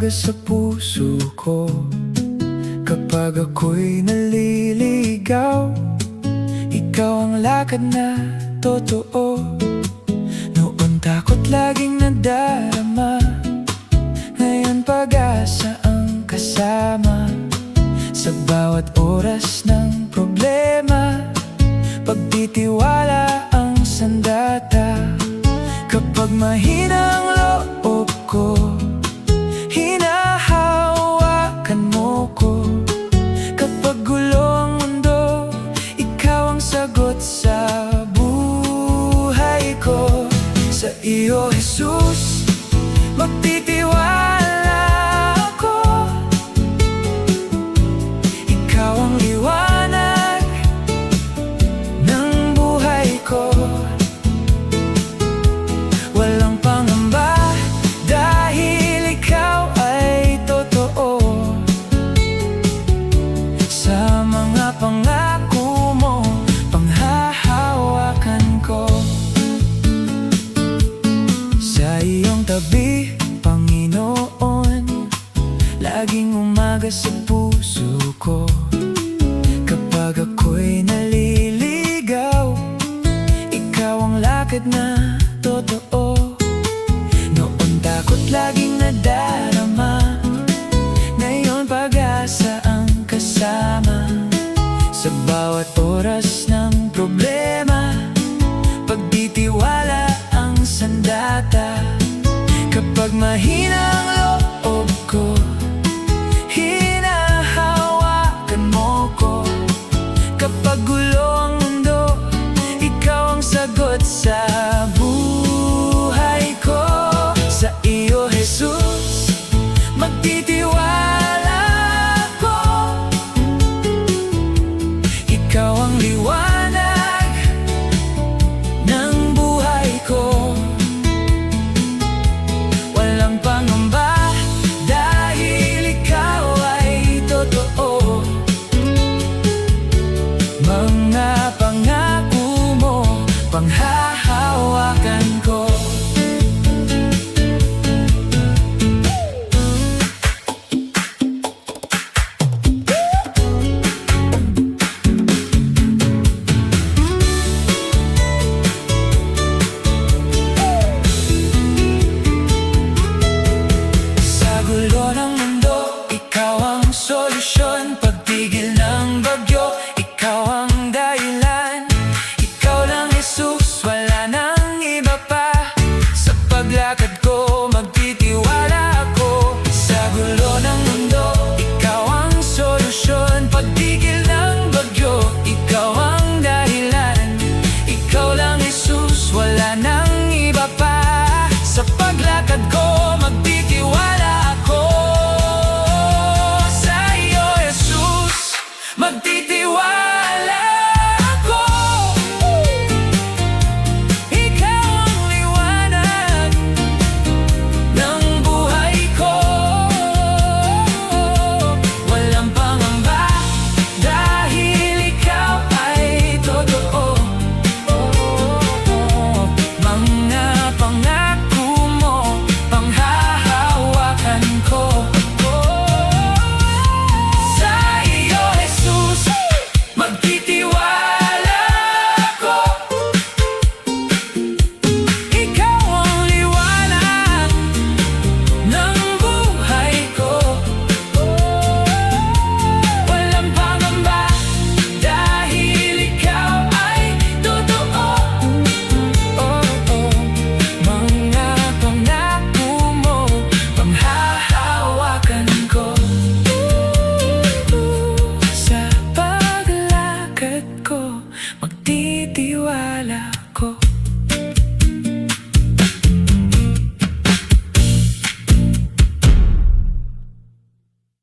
umaga sa puso ko. Kapag ako'y naliligaw, ikaw ang lakad na totoo. Noon takot laging nadarama, ngayon pag-asa ang kasama. Sa bawat oras ng problema, pagtitiwala ang sandata. Kapag mahina ang loob ko, hinahawakan mo ko. Kapag gulo ang mundo, ikaw ang sagot sa buhay ko. Sa iyo, Jesus, magtitiwala ako. Ikaw ang liwanag ng buhay ko. Walang pangamba dahil ikaw ay totoo. Sa mga pangako mo, panghahawakan ko. Sa iyong tabi, Panginoon, laging umaga sa puso ko. Kapag ako'y naliligaw, ikaw ang lakad na totoo. Noon takot laging nadarama, ngayon pag-asa ang kasama. Sa bawat oras na